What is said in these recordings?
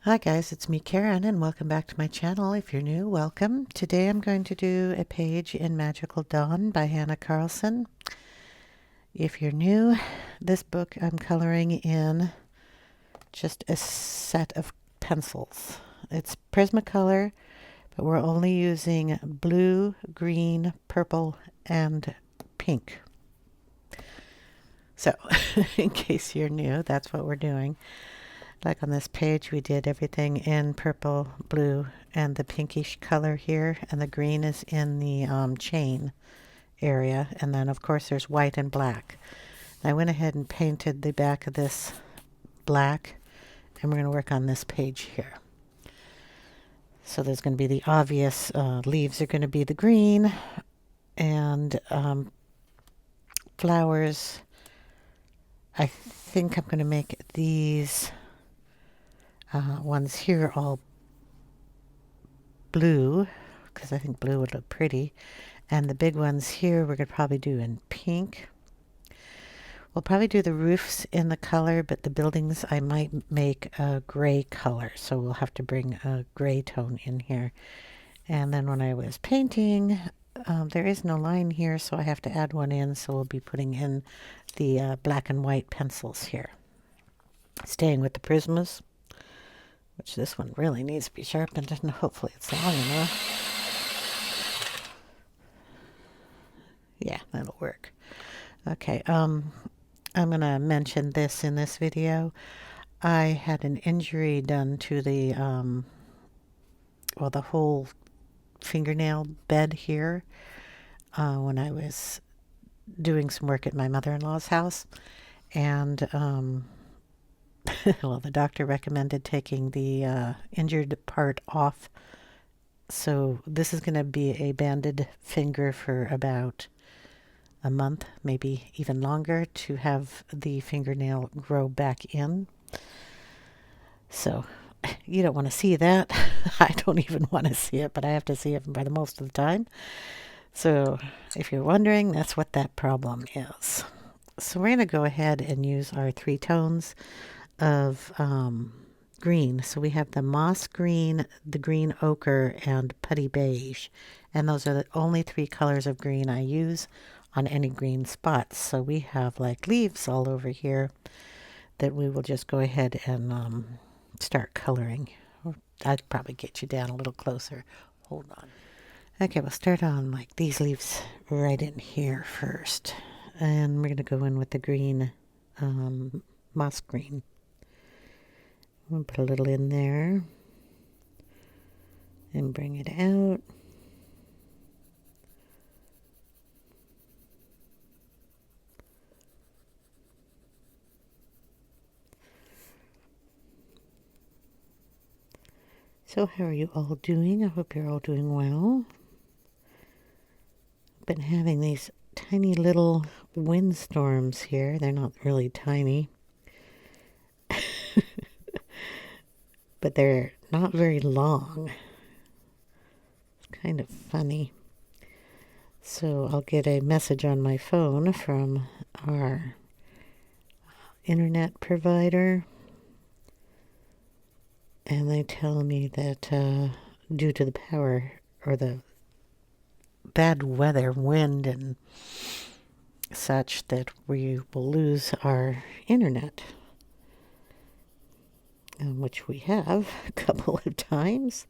Hi guys, it's me Karen and welcome back to my channel. If you're new, welcome. Today I'm going to do a page in Magical Dawn by Hanna Karlzon. If you're new, this book I'm coloring in just a set of pencils. It's Prismacolor, but we're only using blue, green, purple, and pink. So, in case you're new, that's what we're doing. Like on this page, we did everything in purple, blue, and the pinkish color here, and the green is in the chain area, and then of course there's white and black. I went ahead and painted the back of this black, and we're going to work on this page here. So there's going to be the obvious leaves are going to be the green, and flowers. I think I'm going to make these ones here all blue, because I think blue would look pretty. And the big ones here we're going to probably do in pink. We'll probably do the roofs in the color, but the buildings I might make a gray color. So we'll have to bring a gray tone in here. And then when I was painting, there is no line here, so I have to add one in. So we'll be putting in the black and white pencils here. Staying with the Prismas, which this one really needs to be sharpened, and hopefully it's long enough. Yeah, that'll work. Okay, I'm going to mention this in this video. I had an injury done to the, the whole fingernail bed here when I was doing some work at my mother-in-law's house. And well, the doctor recommended taking the injured part off. So this is going to be a banded finger for about a month, maybe even longer, to have the fingernail grow back in. So you don't want to see that. I don't even want to see it, but I have to see it by the most of the time. So if you're wondering, that's what that problem is. So we're going to go ahead and use our 3 tones of green. So we have the moss green, the green ochre, and putty beige. And those are the only 3 colors of green I use on any green spots. So we have like leaves all over here that we will just go ahead and start coloring. I'd probably get you down a little closer. Hold on. Okay, we'll start on like these leaves right in here first. And we're going to go in with the green, moss green. We'll put a little in there and bring it out. So how are you all doing? I hope you're all doing well. Been having these tiny little windstorms here. They're not really tiny. But they're not very long. It's kind of funny. So I'll get a message on my phone from our internet provider. And they tell me that due to the power or the bad weather, wind and such, that we will lose our internet. Which we have a couple of times.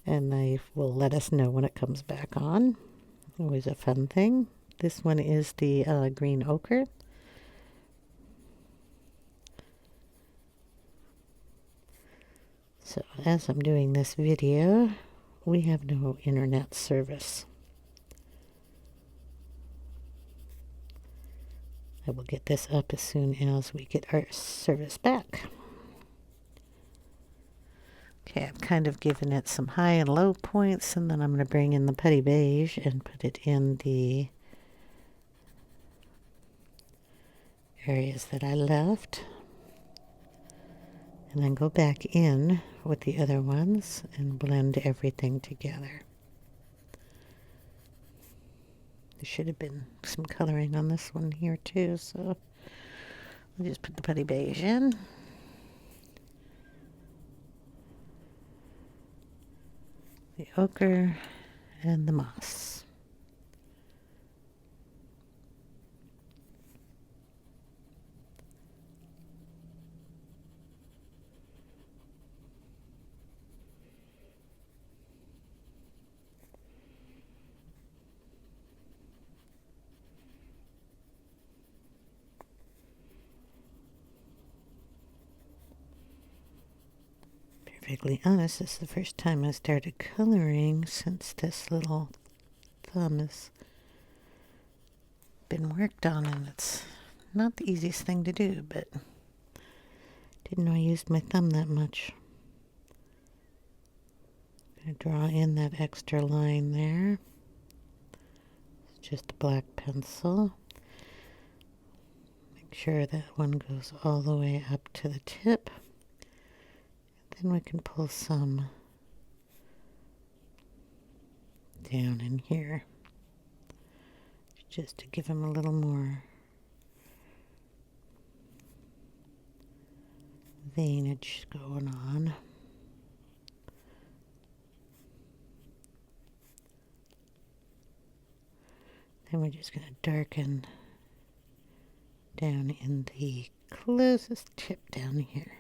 And they will let us know when it comes back on. Always a fun thing. This one is the green ochre. So as I'm doing this video, we have no internet service. I will get this up as soon as we get our service back. Okay, I've kind of given it some high and low points, and then I'm going to bring in the Putty Beige and put it in the areas that I left. And then go back in with the other ones and blend everything together. There should have been some coloring on this one here too, so I'll just put the Putty Beige in. the ochre and the moss. Perfectly honest, this is the first time I started coloring since this little thumb has been worked on, and it's not the easiest thing to do, but didn't know I used my thumb that much. I'm going to draw in that extra line there. It's just a black pencil. Make sure that one goes all the way up to the tip. Then we can pull some down in here, just to give him a little more veinage going on. Then we're just going to darken down in the closest tip down here.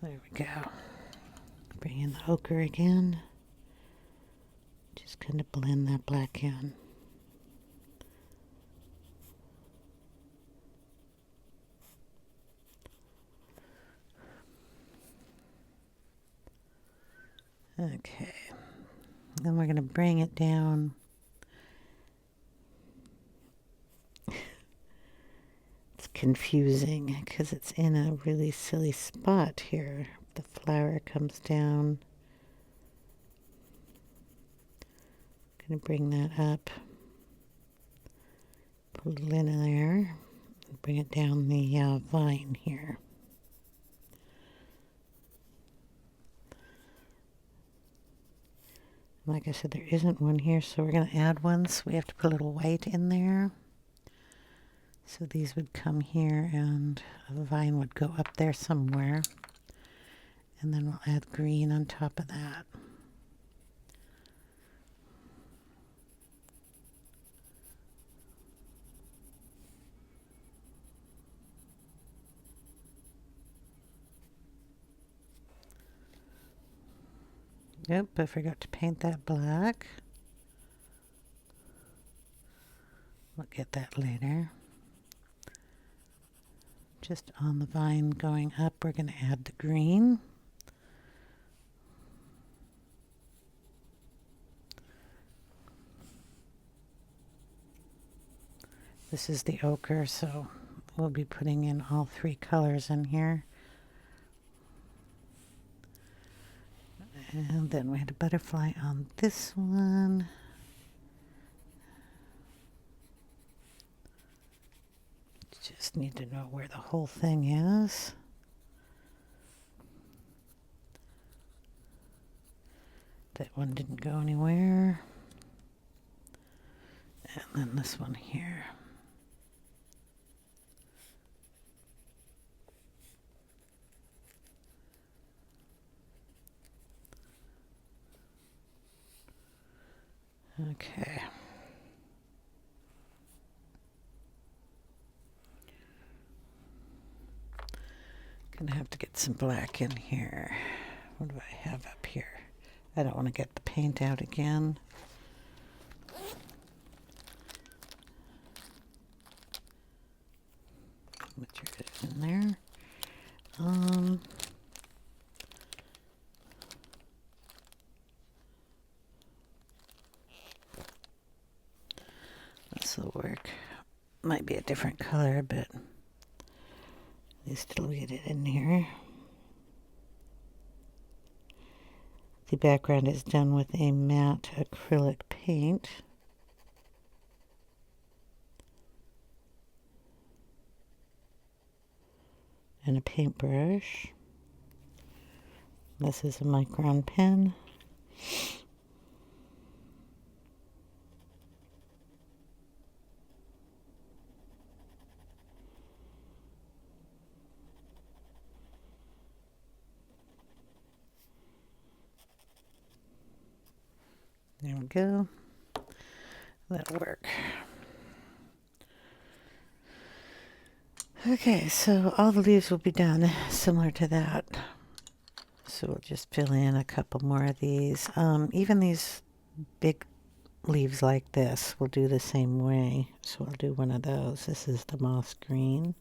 There we go. Bring in the ochre again. Just kind of blend that black in. Okay. Then we're going to bring it down. It's confusing because it's in a really silly spot here. The flower comes down. Going to bring that up. Put it in there. Bring it down the vine here. Like I said, there isn't one here, so we're going to add one. So we have to put a little white in there. So these would come here, and a vine would go up there somewhere. And then we'll add green on top of that. Yep, I forgot to paint that black. We'll get that later. Just on the vine going up, we're going to add the green. This is the ochre, so we'll be putting in all three colors in here. And then we had a butterfly on this one. Just need to know where the whole thing is. That one didn't go anywhere. And then this one here. Okay. Gonna have to get some black in here. What do I have up here? I don't want to get the paint out again. Material in there. This will work. Might be a different color, but at least it'll get it in here. The background is done with a matte acrylic paint. And a paintbrush. This is a micron pen. There we go. That'll work. Okay, so all the leaves will be done similar to that. So we'll just fill in a couple more of these. Even these big leaves like this will do the same way. So I'll do one of those. This is the moss green.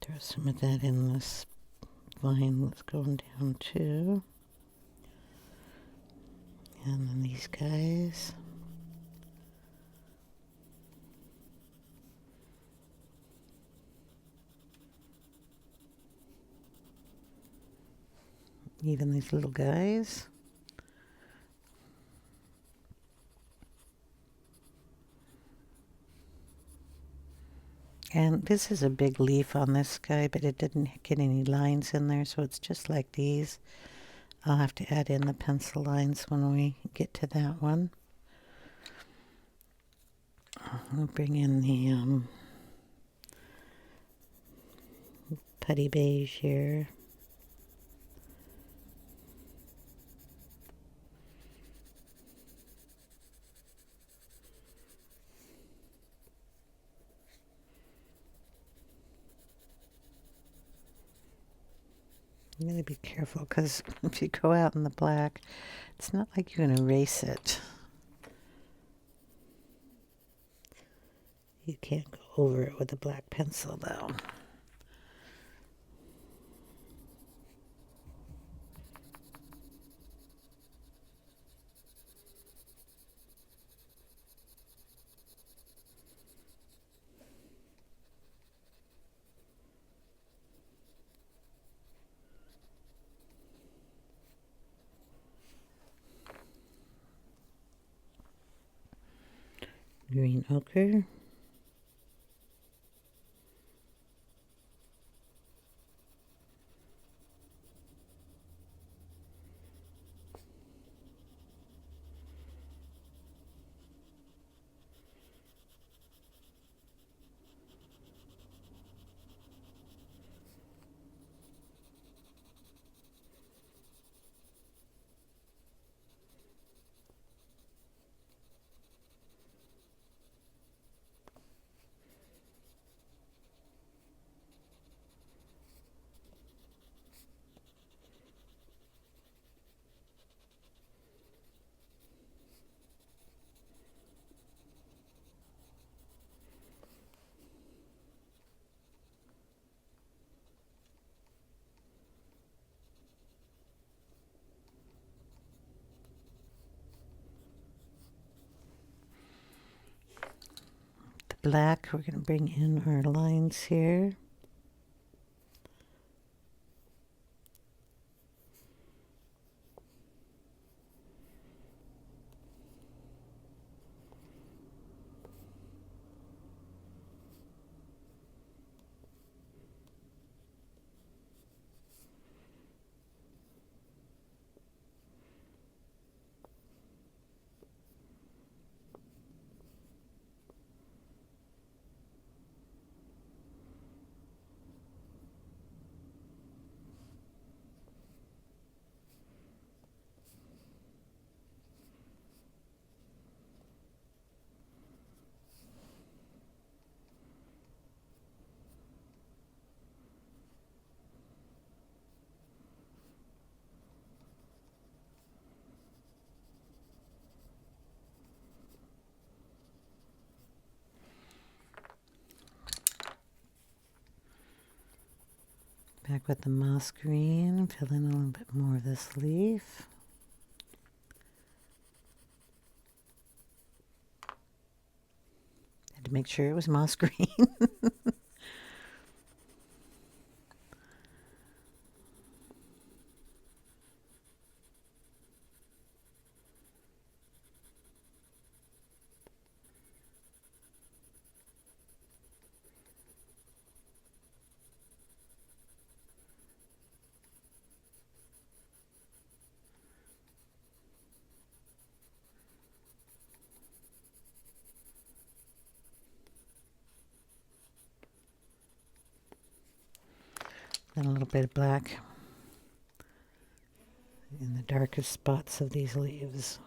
Throw some of that in this vine that's going down too. And then these guys. Even these little guys. And this is a big leaf on this guy, but it didn't get any lines in there, so it's just like these. I'll have to add in the pencil lines when we get to that one. We'll bring in the Putty Beige here. You gotta be careful because if you go out in the black, it's not like you can erase it. You can't go over it with a black pencil though. Green ochre. Black, we're going to bring in our lines here. Back with the moss green, fill in a little bit more of this leaf. Had to make sure it was moss green. Then a little bit of black in the darkest spots of these leaves.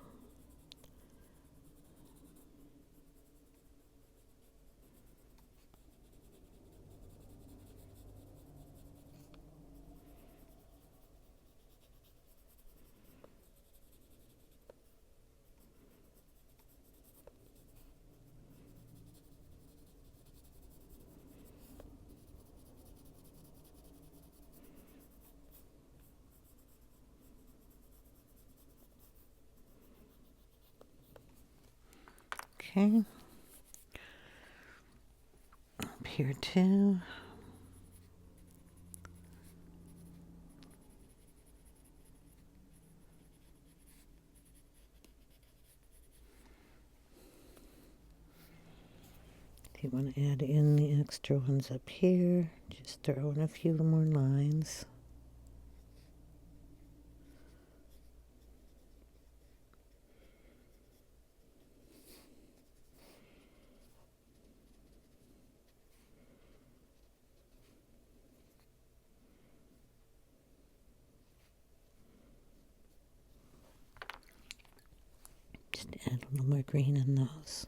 Okay. Up here too. If you want to add in the extra ones up here, just throw in a few more lines. Just add a little more green in those.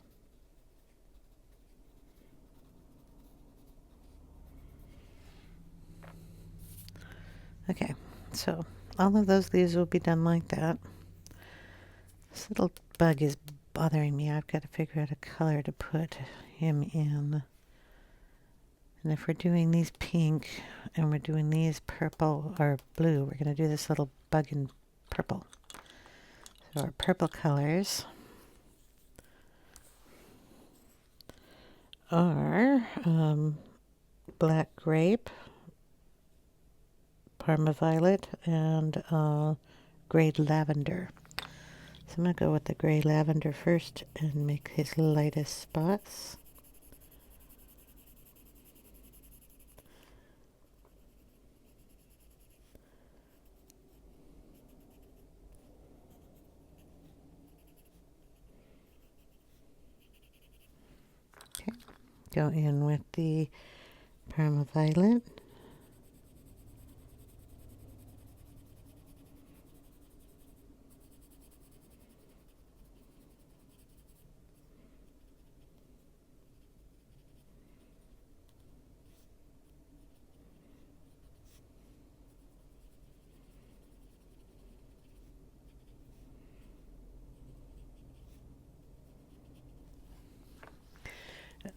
Okay, so all of those leaves will be done like that. This little bug is bothering me. I've got to figure out a color to put him in. And if we're doing these pink and we're doing these purple or blue, we're going to do this little bug in purple. So our purple colors are black grape, Parma Violet, and gray lavender. So I'm going to go with the gray lavender first and make his lightest spots. Okay, go in with the Parma Violet.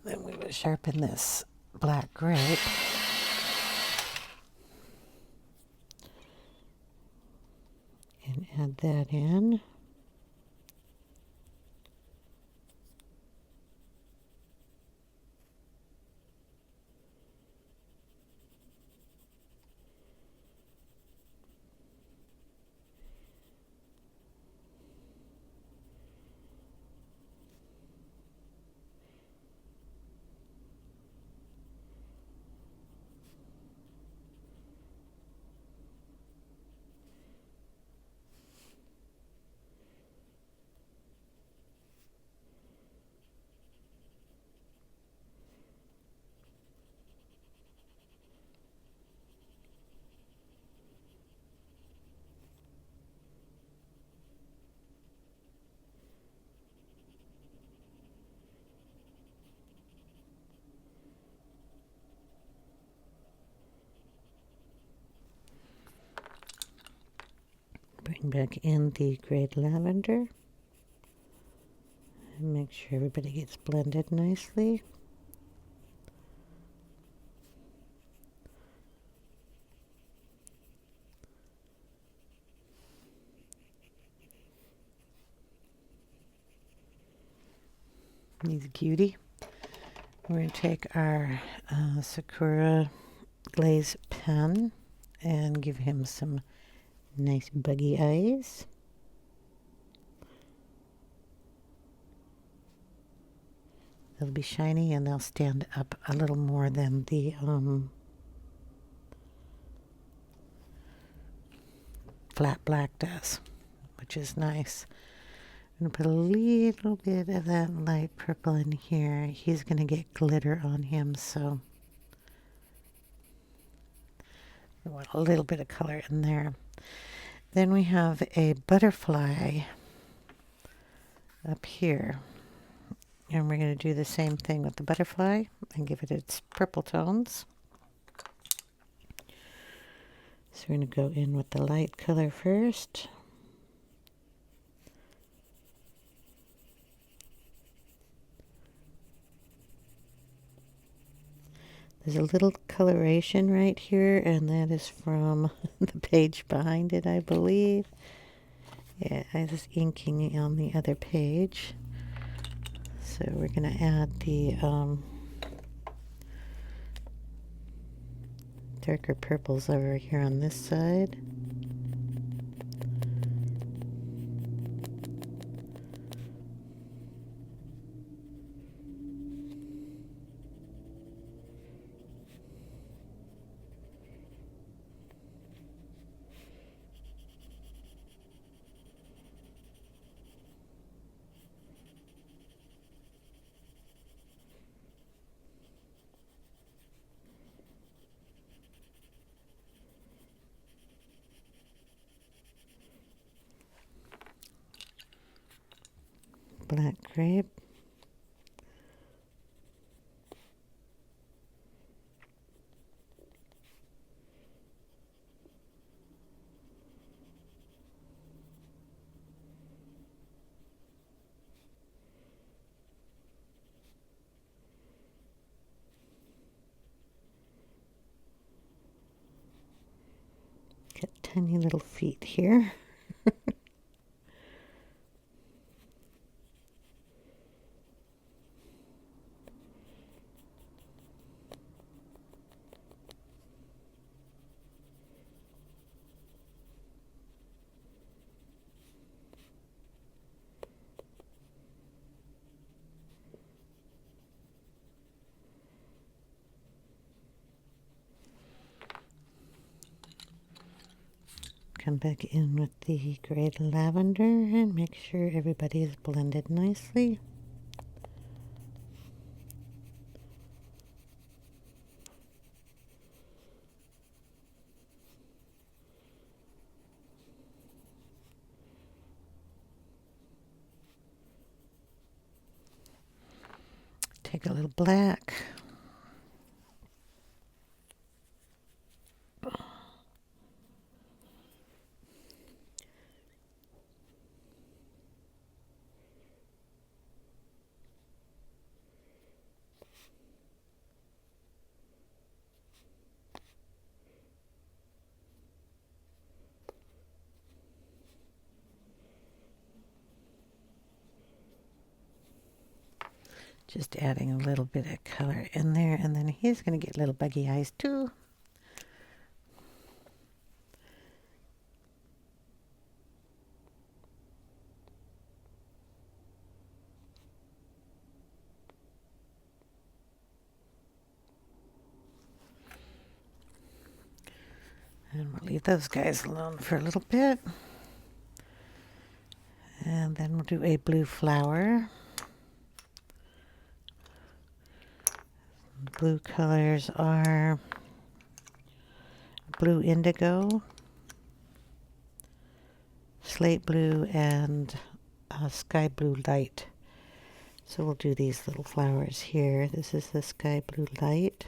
Then we would sharpen this black grape. And add that in. Bring back in the gray lavender. And make sure everybody gets blended nicely. He's a cutie. We're going to take our Sakura glaze pen and give him some nice buggy eyes. They'll be shiny and they'll stand up a little more than the flat black does, which is nice. I'm going to put a little bit of that light purple in here. He's going to get glitter on him, so We want a little bit of color in there. Then we have a butterfly up here. And we're going to do the same thing with the butterfly and give it its purple tones. So we're going to go in with the light color first. There's a little coloration right here, and that is from the page behind it, I believe. Yeah, I was inking on the other page. So we're going to add the darker purples over here on this side. Black grape. Got tiny little feet here. Come back in with the gray lavender and make sure everybody is blended nicely. Take a little black. Just adding a little bit of color in there, and then he's going to get little buggy eyes too. And we'll leave those guys alone for a little bit. And then we'll do a blue flower. The blue colors are blue indigo, slate blue, and sky blue light. So we'll do these little flowers here. This is the sky blue light.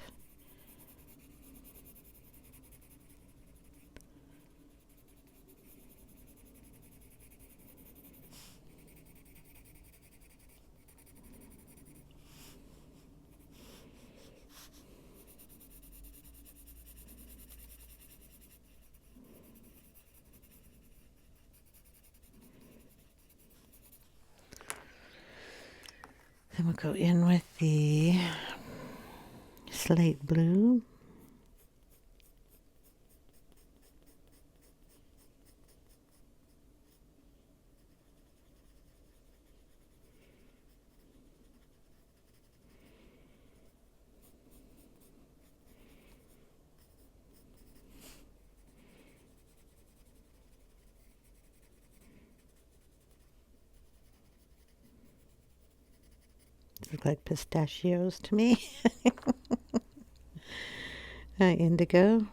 Then we'll go in with the slate blue. Look like pistachios to me. Indigo.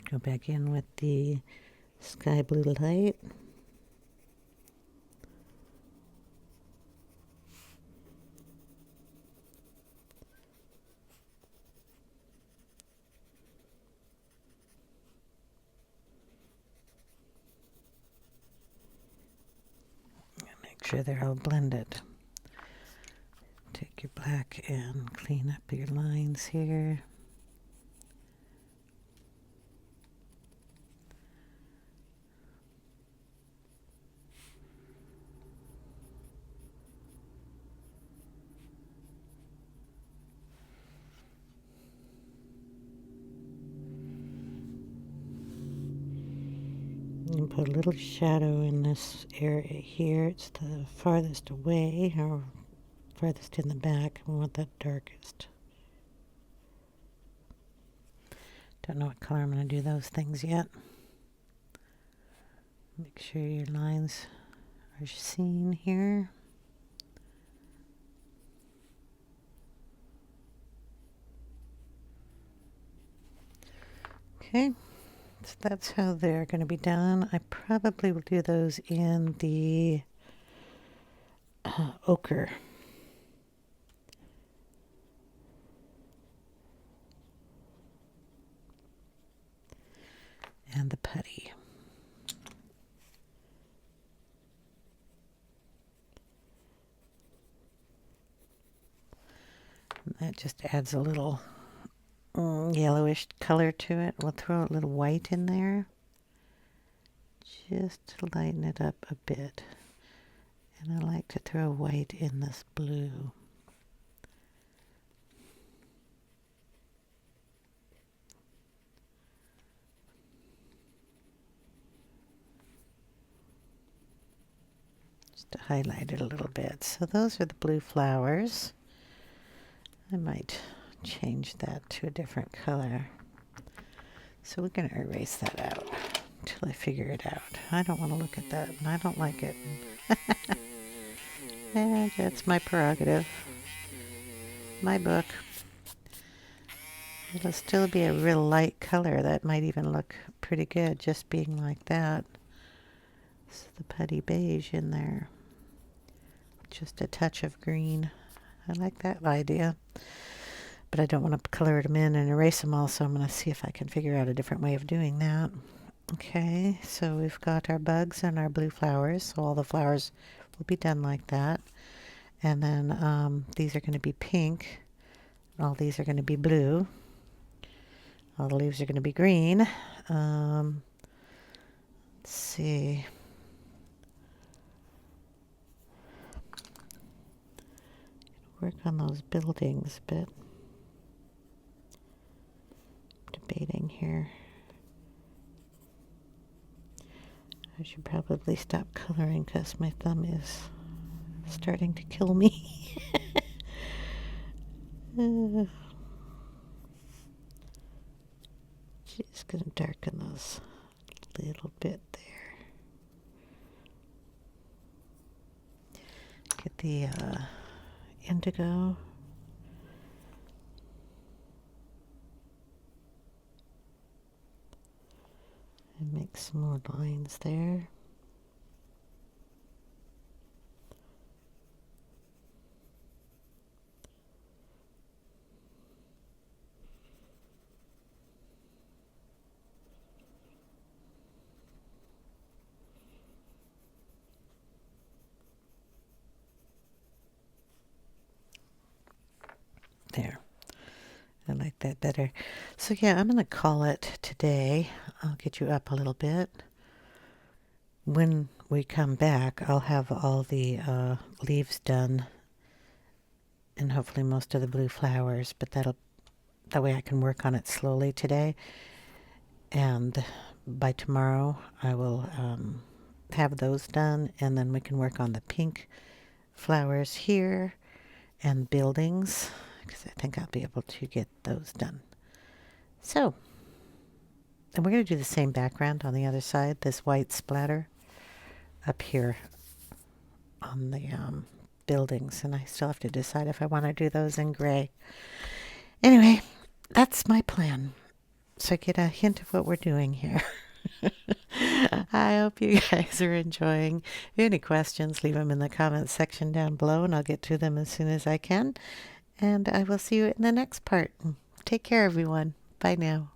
Go back in with the sky blue light. Make sure they're all blended. Take your black and clean up your lines here. And put a little shadow in this area here. It's the farthest away, or farthest in the back. We want that darkest. Don't know what color I'm going to do those things yet. Make sure your lines are seen here. Okay, so that's how they're going to be done. I probably will do those in the ochre. And the putty. And that just adds a little yellowish color to it. We'll throw a little white in there just to lighten it up a bit. And I like to throw white in this blue. Just to highlight it a little bit. So those are the blue flowers. I might change that to a different color. So we're going to erase that out until I figure it out. I don't want to look at that, and I don't like it. And that's my prerogative. My book. It'll still be a real light color. That might even look pretty good just being like that. So the Putty Beige in there. Just a touch of green. I like that idea. But I don't want to color them in and erase them all, so I'm going to see if I can figure out a different way of doing that. Okay, so we've got our bugs and our blue flowers. So all the flowers will be done like that. And then these are going to be pink. All these are going to be blue. All the leaves are going to be green. Let's see. Work on those buildings a bit. Debating here. I should probably stop coloring because my thumb is starting to kill me. Just going to darken those a little bit there. Get the indigo. And make some more lines there. There. I like that better. So yeah, I'm going to call it today. I'll get you up a little bit. When we come back, I'll have all the leaves done and hopefully most of the blue flowers, but that way I can work on it slowly today. And by tomorrow, I will have those done, and then we can work on the pink flowers here and buildings, because I think I'll be able to get those done. So, and we're going to do the same background on the other side, this white splatter up here on the buildings, and I still have to decide if I want to do those in gray. Anyway, that's my plan. So get a hint of what we're doing here. I hope you guys are enjoying. Any questions, leave them in the comments section down below and I'll get to them as soon as I can. And I will see you in the next part. Take care, everyone. Bye now.